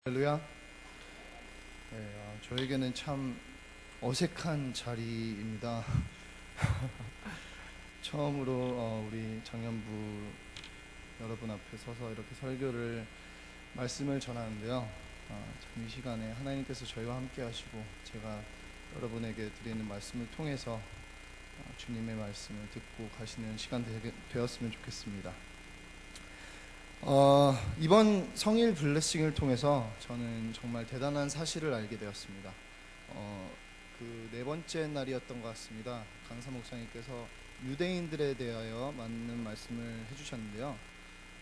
할렐루야. 네, 저에게는 참 어색한 자리입니다. 처음으로 우리 장년부 여러분 앞에 서서 이렇게 말씀을 전하는데요. 참 이 시간에 하나님께서 저희와 함께 하시고 제가 여러분에게 드리는 말씀을 통해서 주님의 말씀을 듣고 가시는 시간 되었으면 좋겠습니다. 이번 성일 블레싱을 통해서 저는 정말 대단한 사실을 알게 되었습니다. 그 네 번째 날이었던 것 같습니다. 강사 목사님께서 유대인들에 대하여 맞는 말씀을 해주셨는데요.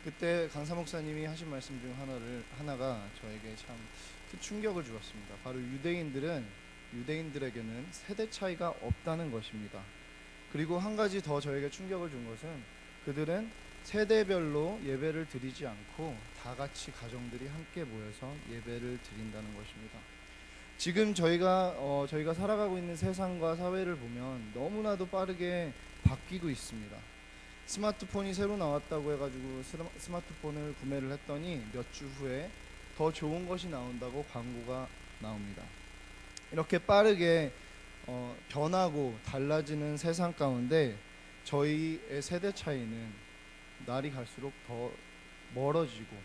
그때 강사 목사님이 하신 말씀 중 하나가 저에게 참 큰 충격을 주었습니다. 바로 유대인들에게는 세대 차이가 없다는 것입니다. 그리고 한 가지 더 저에게 충격을 준 것은 그들은 세대별로 예배를 드리지 않고 다 같이 가정들이 함께 모여서 예배를 드린다는 것입니다. 지금 저희가 살아가고 있는 세상과 사회를 보면 너무나도 빠르게 바뀌고 있습니다. 스마트폰이 새로 나왔다고 해가지고 스마트폰을 구매를 했더니 몇 주 후에 더 좋은 것이 나온다고 광고가 나옵니다. 이렇게 빠르게 변하고 달라지는 세상 가운데 저희의 세대 차이는 날이 갈수록 더 멀어지고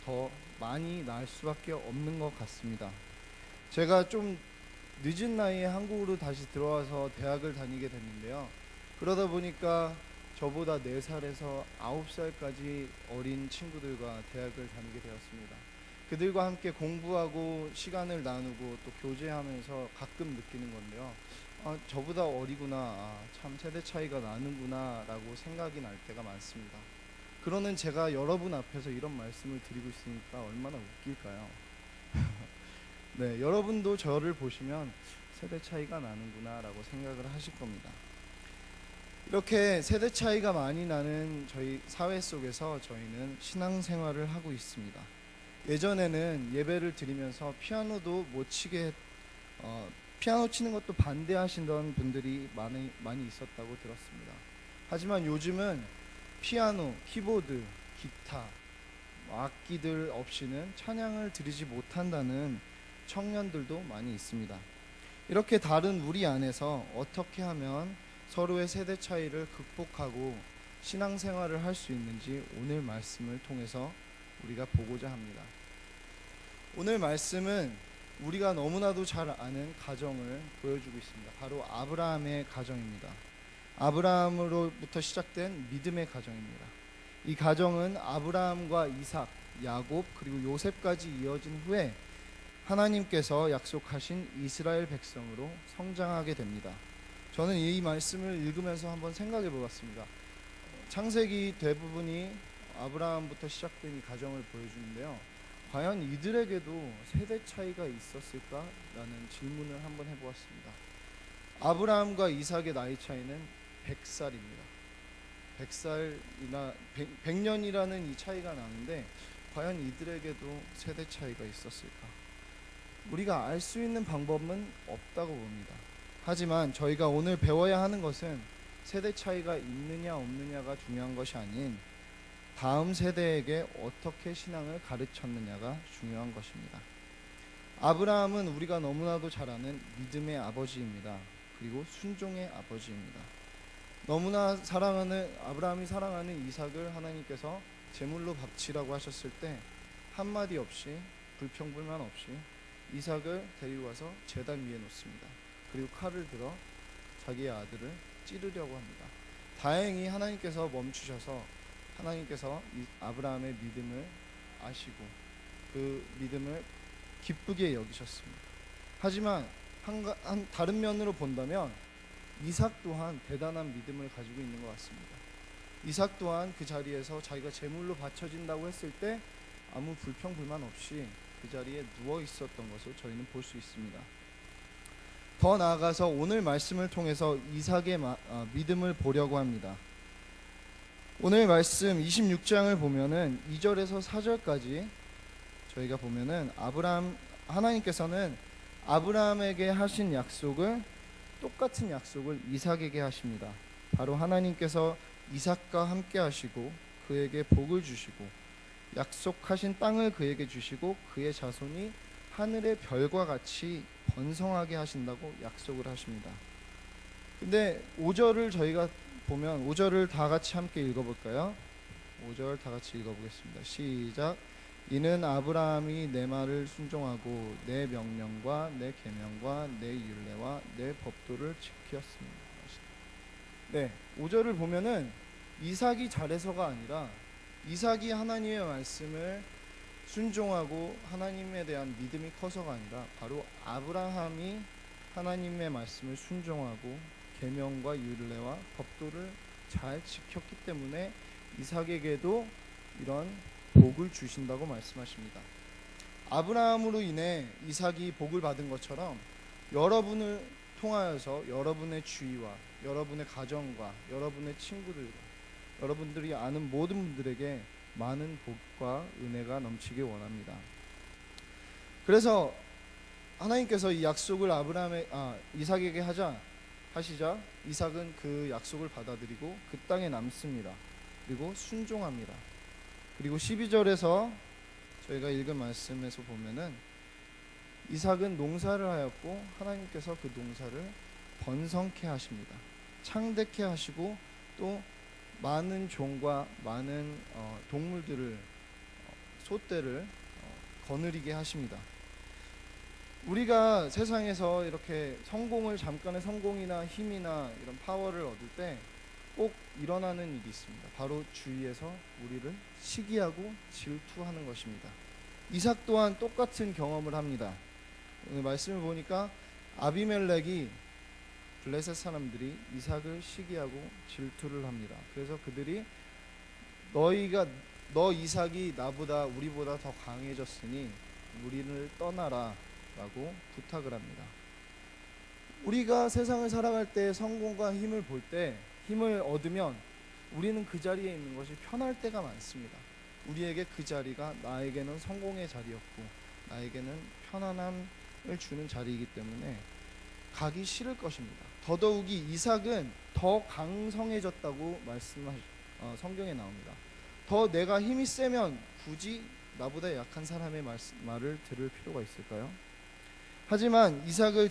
더 많이 날 수밖에 없는 것 같습니다. 제가 좀 늦은 나이에 한국으로 다시 들어와서 대학을 다니게 됐는데요. 그러다 보니까 저보다 4살에서 9살까지 어린 친구들과 대학을 다니게 되었습니다. 그들과 함께 공부하고 시간을 나누고 또 교제하면서 가끔 느끼는 건데요. 저보다 어리구나, 참 세대 차이가 나는구나 라고 생각이 날 때가 많습니다. 그러는 제가 여러분 앞에서 이런 말씀을 드리고 있으니까 얼마나 웃길까요? 네, 여러분도 저를 보시면 세대 차이가 나는구나 라고 생각을 하실 겁니다. 이렇게 세대 차이가 많이 나는 저희 사회 속에서 저희는 신앙생활을 하고 있습니다. 예전에는 예배를 드리면서 피아노도 못 치게 피아노 치는 것도 반대하시던 분들이 많이 있었다고 들었습니다. 하지만 요즘은 피아노, 키보드, 기타, 악기들 없이는 찬양을 드리지 못한다는 청년들도 많이 있습니다. 이렇게 다른 우리 안에서 어떻게 하면 서로의 세대 차이를 극복하고 신앙생활을 할 수 있는지 오늘 말씀을 통해서 우리가 보고자 합니다. 오늘 말씀은 우리가 너무나도 잘 아는 가정을 보여주고 있습니다. 바로 아브라함의 가정입니다. 아브라함으로부터 시작된 믿음의 가정입니다. 이 가정은 아브라함과 이삭, 야곱 그리고 요셉까지 이어진 후에 하나님께서 약속하신 이스라엘 백성으로 성장하게 됩니다. 저는 이 말씀을 읽으면서 한번 생각해 보았습니다. 창세기 대부분이 아브라함부터 시작된 이 가정을 보여주는데요. 과연 이들에게도 세대 차이가 있었을까라는 질문을 한번 해보았습니다. 아브라함과 이삭의 나이 차이는 100살입니다. 100살이나 100년이라는 이 차이가 나는데 과연 이들에게도 세대 차이가 있었을까? 우리가 알 수 있는 방법은 없다고 봅니다. 하지만 저희가 오늘 배워야 하는 것은 세대 차이가 있느냐 없느냐가 중요한 것이 아닌 다음 세대에게 어떻게 신앙을 가르쳤느냐가 중요한 것입니다. 아브라함은 우리가 너무나도 잘 아는 믿음의 아버지입니다. 그리고 순종의 아버지입니다. 너무나 아브라함이 사랑하는 이삭을 하나님께서 제물로 바치라고 하셨을 때 한마디 없이 불평불만 없이 이삭을 데리고 와서 제단 위에 놓습니다. 그리고 칼을 들어 자기의 아들을 찌르려고 합니다. 다행히 하나님께서 멈추셔서 하나님께서 아브라함의 믿음을 아시고 그 믿음을 기쁘게 여기셨습니다. 하지만 다른 면으로 본다면 이삭 또한 대단한 믿음을 가지고 있는 것 같습니다. 이삭 또한 그 자리에서 자기가 제물로 바쳐진다고 했을 때 아무 불평불만 없이 그 자리에 누워 있었던 것을 저희는 볼 수 있습니다. 더 나아가서 오늘 말씀을 통해서 이삭의 믿음을 보려고 합니다. 오늘 말씀 26장을 보면은 2절에서 4절까지 저희가 보면은 하나님께서는 아브라함에게 하신 약속을 똑같은 약속을 이삭에게 하십니다. 바로 하나님께서 이삭과 함께 하시고 그에게 복을 주시고 약속하신 땅을 그에게 주시고 그의 자손이 하늘의 별과 같이 번성하게 하신다고 약속을 하십니다. 근데 5절을 저희가 보면 5절을 다 같이 함께 읽어볼까요? 5절 다 같이 읽어보겠습니다. 시작. 이는 아브라함이 내 말을 순종하고 내 명령과 내 계명과 내 율례와 내 법도를 지켰습니다. 네, 5절을 보면은 이삭이 잘해서가 아니라 이삭이 하나님의 말씀을 순종하고 하나님에 대한 믿음이 커서가 아니라 바로 아브라함이 하나님의 말씀을 순종하고 계명과 율례와 법도를 잘 지켰기 때문에 이삭에게도 이런 복을 주신다고 말씀하십니다. 아브라함으로 인해 이삭이 복을 받은 것처럼 여러분을 통하여서 여러분의 주위와 여러분의 가정과 여러분의 친구들과 여러분들이 아는 모든 분들에게 많은 복과 은혜가 넘치길 원합니다. 그래서 하나님께서 이 약속을 이삭에게 하시자 이삭은 그 약속을 받아들이고 그 땅에 남습니다. 그리고 순종합니다. 그리고 12절에서 저희가 읽은 말씀에서 보면은 이삭은 농사를 하였고 하나님께서 그 농사를 번성케 하십니다. 창대케 하시고 또 많은 종과 많은 동물들을 소떼를 거느리게 하십니다. 우리가 세상에서 이렇게 잠깐의 성공이나 힘이나 이런 파워를 얻을 때 꼭 일어나는 일이 있습니다. 바로 주위에서 우리를 시기하고 질투하는 것입니다. 이삭 또한 똑같은 경험을 합니다. 오늘 말씀을 보니까 아비멜렉이 블레셋 사람들이 이삭을 시기하고 질투를 합니다. 그래서 그들이 너 이삭이 우리보다 더 강해졌으니 우리를 떠나라 라고 부탁을 합니다. 우리가 세상을 살아갈 때 성공과 힘을 볼 때 힘을 얻으면 우리는 그 자리에 있는 것이 편할 때가 많습니다. 우리에게 그 자리가 나에게는 성공의 자리였고 나에게는 편안함을 주는 자리이기 때문에 가기 싫을 것입니다. 더더욱이 이삭은 더 강성해졌다고 성경에 나옵니다. 더 내가 힘이 세면 굳이 나보다 약한 사람의 말을 들을 필요가 있을까요? 하지만 이삭을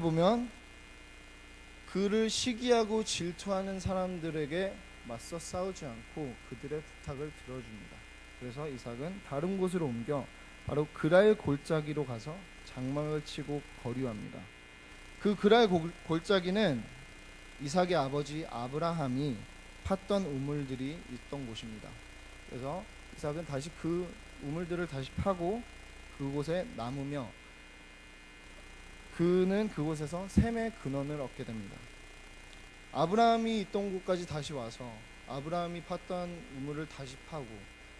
보면 그를 시기하고 질투하는 사람들에게 맞서 싸우지 않고 그들의 부탁을 들어줍니다. 그래서 이삭은 다른 곳으로 옮겨 바로 그랄 골짜기로 가서 장막을 치고 거류합니다. 그 그랄 골짜기는 이삭의 아버지 아브라함이 팠던 우물들이 있던 곳입니다. 그래서 이삭은 다시 그 우물들을 다시 파고 그곳에 남으며 그는 그곳에서 샘의 근원을 얻게 됩니다. 아브라함이 있던 곳까지 다시 와서 아브라함이 팠던 우물을 다시 파고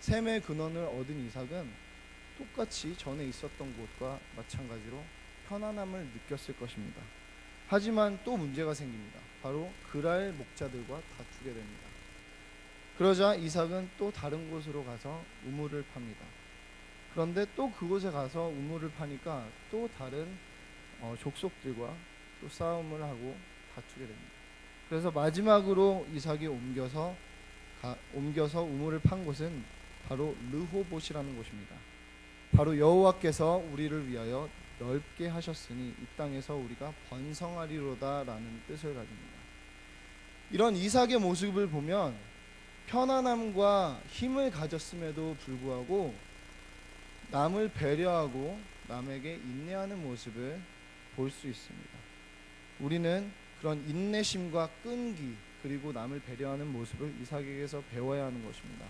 샘의 근원을 얻은 이삭은 똑같이 전에 있었던 곳과 마찬가지로 편안함을 느꼈을 것입니다. 하지만 또 문제가 생깁니다. 바로 그랄 목자들과 다투게 됩니다. 그러자 이삭은 또 다른 곳으로 가서 우물을 팝니다. 그런데 또 그곳에 가서 우물을 파니까 또 다른 족속들과 또 싸움을 하고 다투게 됩니다. 그래서 마지막으로 이삭이 옮겨서 우물을 판 곳은 바로 르호봇이라는 곳입니다. 바로 여호와께서 우리를 위하여 넓게 하셨으니 이 땅에서 우리가 번성하리로다라는 뜻을 가집니다. 이런 이삭의 모습을 보면 편안함과 힘을 가졌음에도 불구하고 남을 배려하고 남에게 인내하는 모습을 볼 수 있습니다. 우리는 그런 인내심과 끈기 그리고 남을 배려하는 모습을 이삭에게서 배워야 하는 것입니다.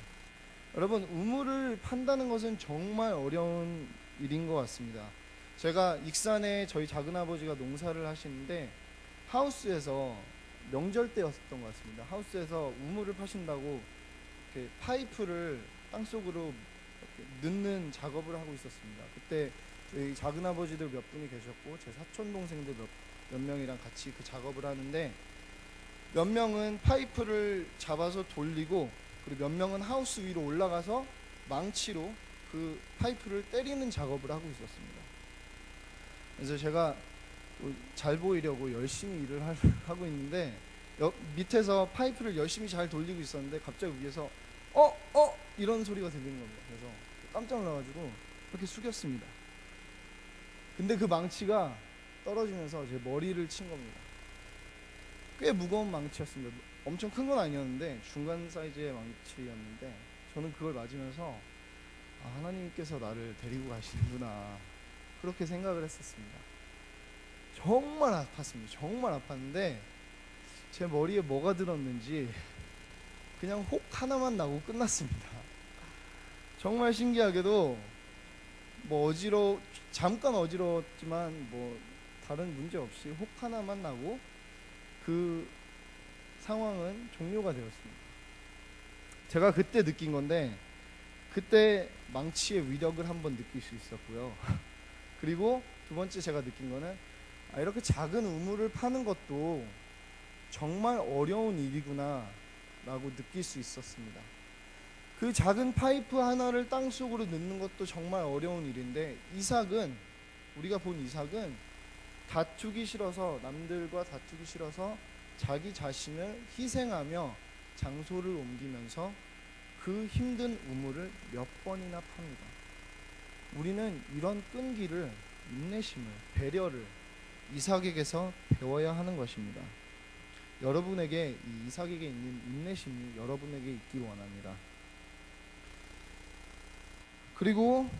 여러분, 우물을 판다는 것은 정말 어려운 일인 것 같습니다. 제가 익산에 저희 작은아버지가 농사를 하시는데 하우스에서 명절 때였던 것 같습니다. 하우스에서 우물을 파신다고 이렇게 파이프를 땅속으로 넣는 작업을 하고 있었습니다. 그때 저희 작은아버지들 몇 분이 계셨고 제 사촌 동생들 몇 명이랑 같이 그 작업을 하는데 몇 명은 파이프를 잡아서 돌리고 그리고 몇 명은 하우스 위로 올라가서 망치로 그 파이프를 때리는 작업을 하고 있었습니다. 그래서 제가 잘 보이려고 열심히 일을 하고 있는데 밑에서 파이프를 열심히 잘 돌리고 있었는데 갑자기 위에서 이런 소리가 들리는 겁니다. 그래서 깜짝 놀라가지고 이렇게 숙였습니다. 근데 그 망치가 떨어지면서 제 머리를 친 겁니다. 꽤 무거운 망치였습니다. 엄청 큰 건 아니었는데 중간 사이즈의 망치였는데 저는 그걸 맞으면서 하나님께서 나를 데리고 가시는구나, 그렇게 생각을 했었습니다. 정말 아팠습니다. 정말 아팠는데 제 머리에 뭐가 들었는지 그냥 혹 하나만 나고 끝났습니다. 정말 신기하게도 잠깐 어지러웠지만 다른 문제 없이 혹 하나만 나고 그 상황은 종료가 되었습니다. 제가 그때 느낀 건데, 그때 망치의 위력을 한번 느낄 수 있었고요. 그리고 두 번째 제가 느낀 거는 이렇게 작은 우물을 파는 것도 정말 어려운 일이구나 라고 느낄 수 있었습니다. 그 작은 파이프 하나를 땅속으로 넣는 것도 정말 어려운 일인데, 우리가 본 이삭은 다투기 싫어서, 남들과 다투기 싫어서 자기 자신을 희생하며 장소를 옮기면서 그 힘든 우물을 몇 번이나 팝니다. 우리는 이런 끈기를, 인내심을, 배려를 이삭에게서 배워야 하는 것입니다. 여러분에게 이 이삭에게 있는 인내심이 여러분에게 있기 원합니다. 그리고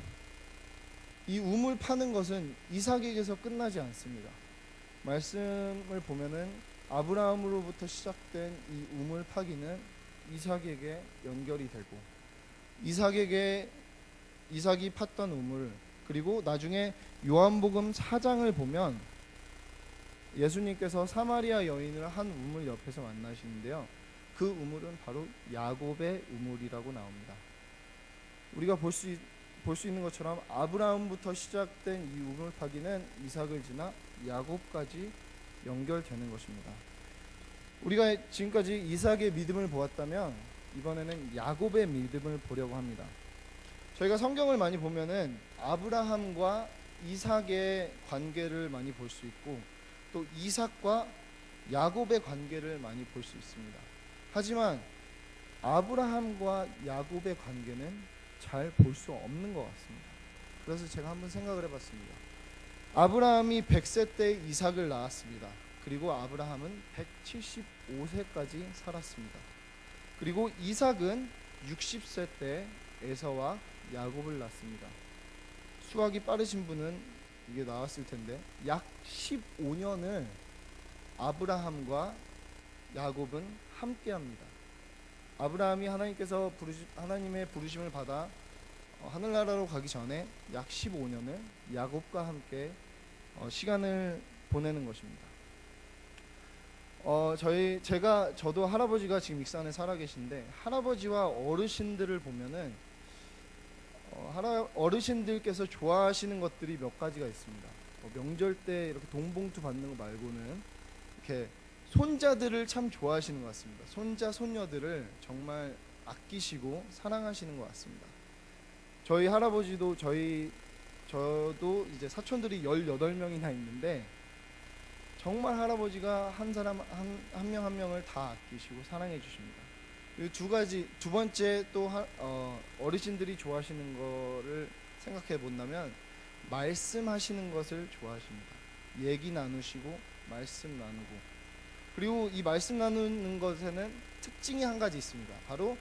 이 우물 파는 것은 이삭에게서 끝나지 않습니다. 말씀을 보면은 아브라함으로부터 시작된 이 우물 파기는 이삭에게 연결이 되고, 이삭이 팠던 우물, 그리고 나중에 요한복음 4장을 보면 예수님께서 사마리아 여인을 한 우물 옆에서 만나시는데요, 그 우물은 바로 야곱의 우물이라고 나옵니다. 우리가 볼 수 있는 것처럼 아브라함부터 시작된 이 우물 파기는 이삭을 지나 야곱까지 연결되는 것입니다. 우리가 지금까지 이삭의 믿음을 보았다면 이번에는 야곱의 믿음을 보려고 합니다. 저희가 성경을 많이 보면은 아브라함과 이삭의 관계를 많이 볼 수 있고, 또 이삭과 야곱의 관계를 많이 볼 수 있습니다. 하지만 아브라함과 야곱의 관계는 잘 볼 수 없는 것 같습니다. 그래서 제가 한번 생각을 해봤습니다. 아브라함이 100세 때 이삭을 낳았습니다. 그리고 아브라함은 175세까지 살았습니다. 그리고 이삭은 60세 때 에서와 야곱을 낳습니다. 수학이 빠르신 분은 이게 나왔을 텐데 약 15년을 아브라함과 야곱은 함께합니다. 아브라함이 하나님의 부르심을 받아 하늘나라로 가기 전에 약 15년을 야곱과 함께 시간을 보내는 것입니다. 저도 할아버지가 지금 익산에 살아 계신데, 할아버지와 어르신들을 보면은 어르신들께서 좋아하시는 것들이 몇 가지가 있습니다. 명절 때 이렇게 돈봉투 받는 거 말고는 이렇게 손자들을 참 좋아하시는 것 같습니다. 손자, 손녀들을 정말 아끼시고 사랑하시는 것 같습니다. 저희 할아버지도 저도 이제 사촌들이 18명이나 있는데 정말 할아버지가 한 명 한 명을 다 아끼시고 사랑해 주십니다. 그리고 두 번째 또 어르신들이 좋아하시는 거를 생각해 본다면 말씀하시는 것을 좋아하십니다. 얘기 나누시고 말씀 나누고, 그리고 이 말씀 나누는 것에는 특징이 한 가지 있습니다. 바로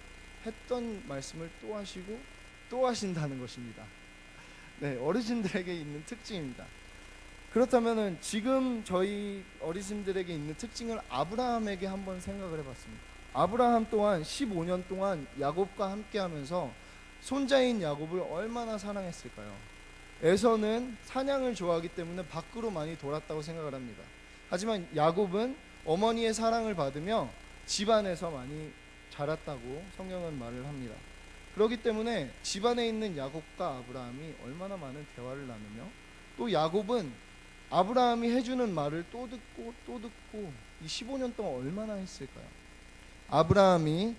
했던 말씀을 또 하시고 또 하신다는 것입니다. 네, 어르신들에게 있는 특징입니다. 그렇다면은 지금 저희 어르신들에게 있는 특징을 아브라함에게 한번 생각을 해봤습니다. 아브라함 또한 15년 동안 야곱과 함께하면서 손자인 야곱을 얼마나 사랑했을까요? 에서는 사냥을 좋아하기 때문에 밖으로 많이 돌았다고 생각을 합니다. 하지만 야곱은 어머니의 사랑을 받으며 집안에서 많이 자랐다고 성경은 말을 합니다. 그렇기 때문에 집안에 있는 야곱과 아브라함이 얼마나 많은 대화를 나누며, 또 야곱은 아브라함이 해주는 말을 또 듣고 이 15년 동안 얼마나 했을까요? 아브라함이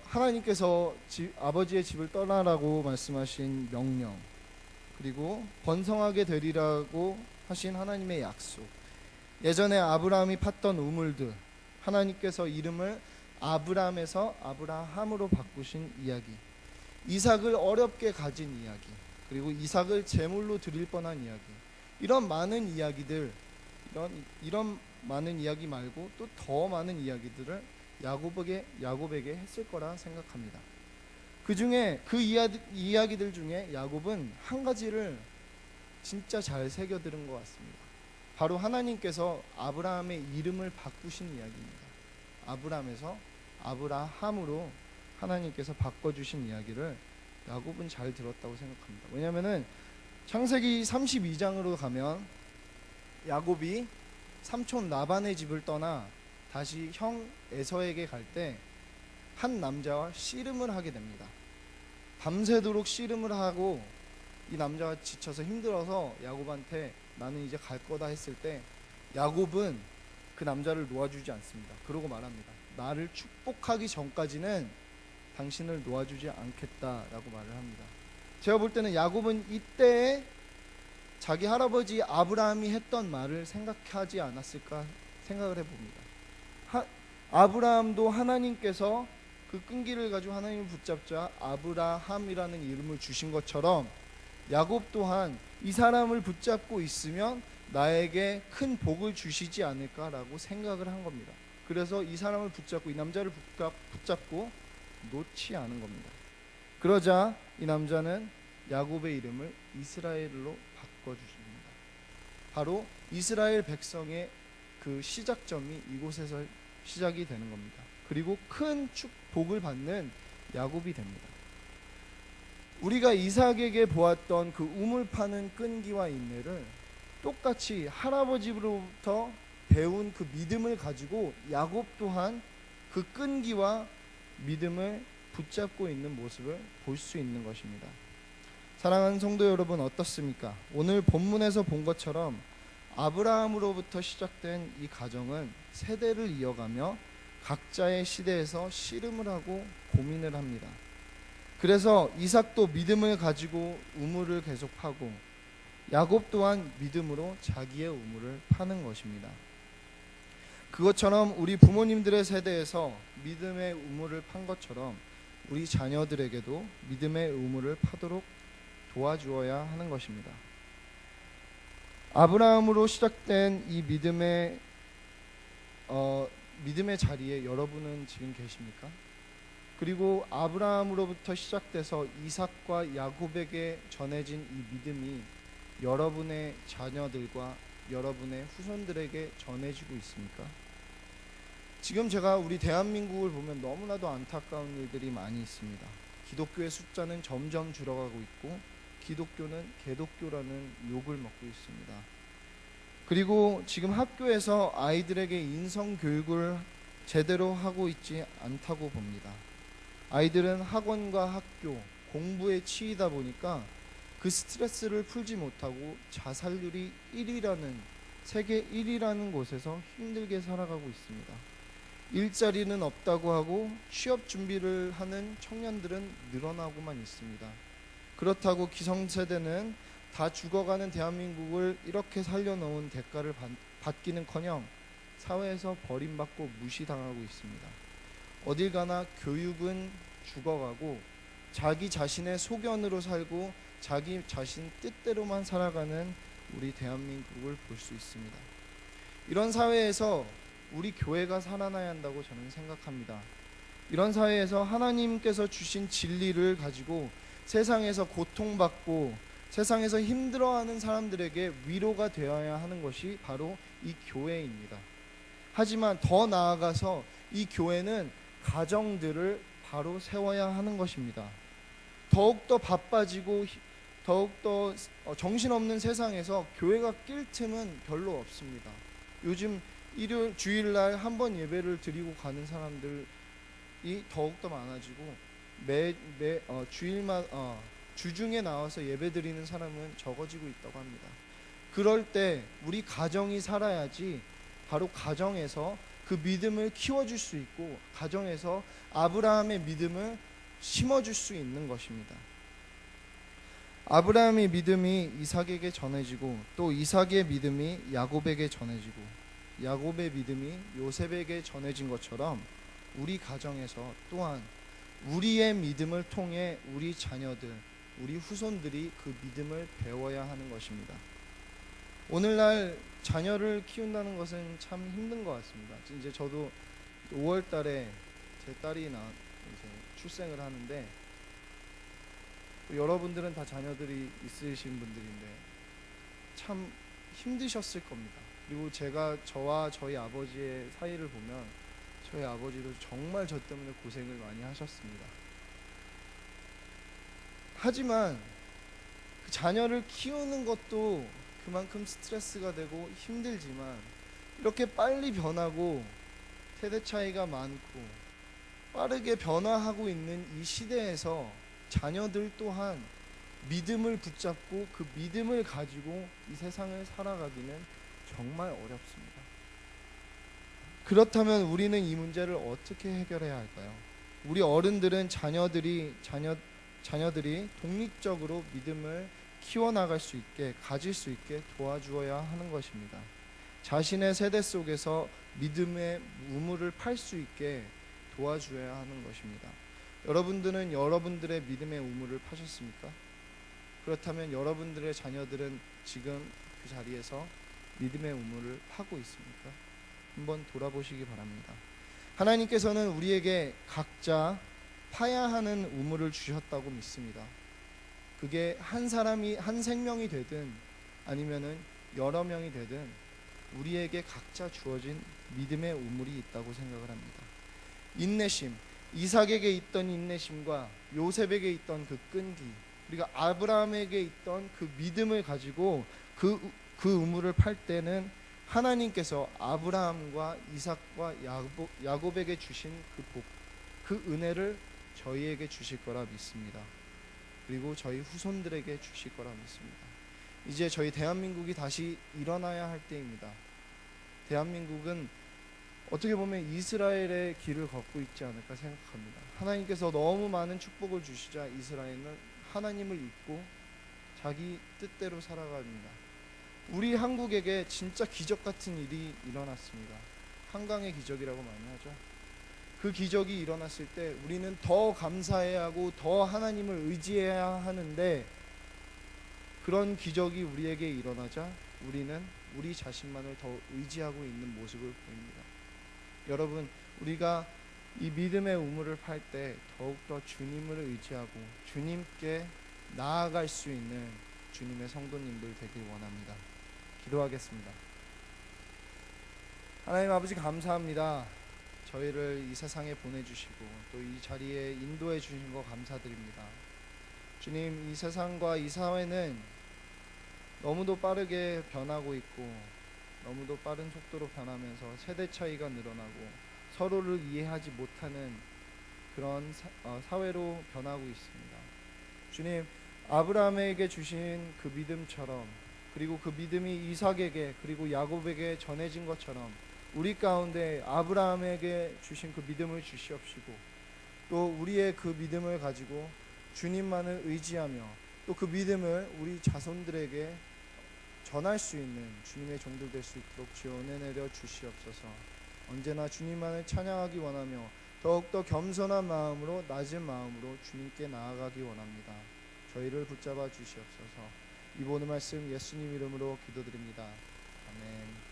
하나님께서 아버지의 집을 떠나라고 말씀하신 명령, 그리고 번성하게 되리라고 하신 하나님의 약속, 예전에 아브라함이 팠던 우물들, 하나님께서 이름을 아브람에서 아브라함으로 바꾸신 이야기, 이삭을 어렵게 가진 이야기, 그리고 이삭을 제물로 드릴 뻔한 이야기, 이런 많은 이야기들, 이런 많은 이야기 말고 또 더 많은 이야기들을 야곱에게 했을 거라 생각합니다. 그 중에 그 이야기들 중에 야곱은 한 가지를 진짜 잘 새겨들은 것 같습니다. 바로 하나님께서 아브라함의 이름을 바꾸신 이야기입니다. 아브람에서 아브라함으로 하나님께서 바꿔주신 이야기를 야곱은 잘 들었다고 생각합니다. 왜냐하면 창세기 32장으로 가면 야곱이 삼촌 라반의 집을 떠나 다시 형 에서에게 갈 때 한 남자와 씨름을 하게 됩니다. 밤새도록 씨름을 하고 이 남자가 지쳐서 힘들어서 야곱한테 나는 이제 갈 거다 했을 때 야곱은 그 남자를 놓아주지 않습니다. 그러고 말합니다. 나를 축복하기 전까지는 당신을 놓아주지 않겠다라고 말을 합니다. 제가 볼 때는 야곱은 이때에 자기 할아버지 아브라함이 했던 말을 생각하지 않았을까 생각을 해봅니다. 아브라함도 하나님께서 그 끈기를 가지고 하나님을 붙잡자 아브라함이라는 이름을 주신 것처럼 야곱 또한 이 사람을 붙잡고 있으면 나에게 큰 복을 주시지 않을까라고 생각을 한 겁니다. 그래서 이 사람을 붙잡고 이 남자를 붙잡고 놓지 않은 겁니다. 그러자 이 남자는 야곱의 이름을 이스라엘로 바꿔주십니다. 바로 이스라엘 백성의 그 시작점이 이곳에서 시작이 되는 겁니다. 그리고 큰 축복을 받는 야곱이 됩니다. 우리가 이삭에게 보았던 그 우물 파는 끈기와 인내를 똑같이 할아버지로부터 배운 그 믿음을 가지고 야곱 또한 그 끈기와 믿음을 붙잡고 있는 모습을 볼 수 있는 것입니다. 사랑하는 성도 여러분, 어떻습니까? 오늘 본문에서 본 것처럼 아브라함으로부터 시작된 이 가정은 세대를 이어가며 각자의 시대에서 씨름을 하고 고민을 합니다. 그래서 이삭도 믿음을 가지고 우물을 계속 파고 야곱 또한 믿음으로 자기의 우물을 파는 것입니다. 그것처럼 우리 부모님들의 세대에서 믿음의 우물을 판 것처럼 우리 자녀들에게도 믿음의 우물을 파도록 도와주어야 하는 것입니다. 아브라함으로 시작된 이 믿음의 자리에 여러분은 지금 계십니까? 그리고 아브라함으로부터 시작돼서 이삭과 야곱에게 전해진 이 믿음이 여러분의 자녀들과 여러분의 후손들에게 전해지고 있습니까? 지금 제가 우리 대한민국을 보면 너무나도 안타까운 일들이 많이 있습니다. 기독교의 숫자는 점점 줄어가고 있고 기독교는 개독교라는 욕을 먹고 있습니다. 그리고 지금 학교에서 아이들에게 인성 교육을 제대로 하고 있지 않다고 봅니다. 아이들은 학원과 학교, 공부에 치이다 보니까 그 스트레스를 풀지 못하고 자살률이 1위라는 세계 1위라는 곳에서 힘들게 살아가고 있습니다. 일자리는 없다고 하고 취업 준비를 하는 청년들은 늘어나고만 있습니다. 그렇다고 기성세대는 다 죽어가는 대한민국을 이렇게 살려놓은 대가를 받기는커녕 사회에서 버림받고 무시당하고 있습니다. 어딜 가나 교육은 죽어가고 자기 자신의 소견으로 살고 자기 자신 뜻대로만 살아가는 우리 대한민국을 볼 수 있습니다. 이런 사회에서 우리 교회가 살아나야 한다고 저는 생각합니다. 이런 사회에서 하나님께서 주신 진리를 가지고 세상에서 고통받고 세상에서 힘들어하는 사람들에게 위로가 되어야 하는 것이 바로 이 교회입니다. 하지만 더 나아가서 이 교회는 가정들을 바로 세워야 하는 것입니다. 더욱더 바빠지고 더욱더 정신없는 세상에서 교회가 낄 틈은 별로 없습니다. 요즘 일요일 주일날 한 번 예배를 드리고 가는 사람들이 더욱더 많아지고 주중에 나와서 예배 드리는 사람은 적어지고 있다고 합니다. 그럴 때 우리 가정이 살아야지 바로 가정에서 그 믿음을 키워줄 수 있고 가정에서 아브라함의 믿음을 심어줄 수 있는 것입니다. 아브라함의 믿음이 이삭에게 전해지고 또 이삭의 믿음이 야곱에게 전해지고 야곱의 믿음이 요셉에게 전해진 것처럼 우리 가정에서 또한 우리의 믿음을 통해 우리 자녀들, 우리 후손들이 그 믿음을 배워야 하는 것입니다. 오늘날 자녀를 키운다는 것은 참 힘든 것 같습니다. 이제 저도 5월 달에 제 딸이 이제 출생을 하는데, 여러분들은 다 자녀들이 있으신 분들인데 참 힘드셨을 겁니다. 그리고 제가 저와 저희 아버지의 사이를 보면 저희 아버지도 정말 저 때문에 고생을 많이 하셨습니다. 하지만 그 자녀를 키우는 것도 그만큼 스트레스가 되고 힘들지만, 이렇게 빨리 변하고 세대 차이가 많고 빠르게 변화하고 있는 이 시대에서 자녀들 또한 믿음을 붙잡고 그 믿음을 가지고 이 세상을 살아가기는 정말 어렵습니다. 그렇다면 우리는 이 문제를 어떻게 해결해야 할까요? 우리 어른들은 자녀들이 독립적으로 믿음을 키워나갈 수 있게, 가질 수 있게 도와주어야 하는 것입니다. 자신의 세대 속에서 믿음의 우물을 팔 수 있게 도와줘야 하는 것입니다. 여러분들은 여러분들의 믿음의 우물을 파셨습니까? 그렇다면 여러분들의 자녀들은 지금 그 자리에서 믿음의 우물을 파고 있습니까? 한번 돌아보시기 바랍니다. 하나님께서는 우리에게 각자 파야 하는 우물을 주셨다고 믿습니다. 그게 한 사람이, 한 생명이 되든 아니면은 여러 명이 되든 우리에게 각자 주어진 믿음의 우물이 있다고 생각을 합니다. 인내심, 이삭에게 있던 인내심과 요셉에게 있던 그 끈기, 그리고 아브라함에게 있던 그 믿음을 가지고 그 우물을 팔 때는 하나님께서 아브라함과 이삭과 야곱에게 주신 그 복, 그 은혜를 저희에게 주실 거라 믿습니다. 그리고 저희 후손들에게 주실 거라 믿습니다. 이제 저희 대한민국이 다시 일어나야 할 때입니다. 대한민국은 어떻게 보면 이스라엘의 길을 걷고 있지 않을까 생각합니다. 하나님께서 너무 많은 축복을 주시자 이스라엘은 하나님을 잊고 자기 뜻대로 살아갑니다. 우리 한국에게 진짜 기적 같은 일이 일어났습니다. 한강의 기적이라고 많이 하죠. 그 기적이 일어났을 때 우리는 더 감사해야 하고 더 하나님을 의지해야 하는데, 그런 기적이 우리에게 일어나자 우리는 우리 자신만을 더 의지하고 있는 모습을 보입니다. 여러분, 우리가 이 믿음의 우물을 팔 때 더욱더 주님을 의지하고 주님께 나아갈 수 있는 주님의 성도님들 되길 원합니다. 기도하겠습니다. 하나님 아버지, 감사합니다. 저희를 이 세상에 보내주시고 또 이 자리에 인도해 주신 거 감사드립니다. 주님, 이 세상과 이 사회는 너무도 빠르게 변하고 있고 너무도 빠른 속도로 변하면서 세대 차이가 늘어나고 서로를 이해하지 못하는 그런 사회로 변하고 있습니다. 주님, 아브라함에게 주신 그 믿음처럼, 그리고 그 믿음이 이삭에게 그리고 야곱에게 전해진 것처럼 우리 가운데 아브라함에게 주신 그 믿음을 주시옵시고, 또 우리의 그 믿음을 가지고 주님만을 의지하며 또 그 믿음을 우리 자손들에게 전할 수 있는 주님의 종들 될 수 있도록 주여 은혜 내려 주시옵소서. 언제나 주님만을 찬양하기 원하며 더욱더 겸손한 마음으로, 낮은 마음으로 주님께 나아가기 원합니다. 저희를 붙잡아 주시옵소서. 이 모든 말씀 예수님 이름으로 기도드립니다. 아멘.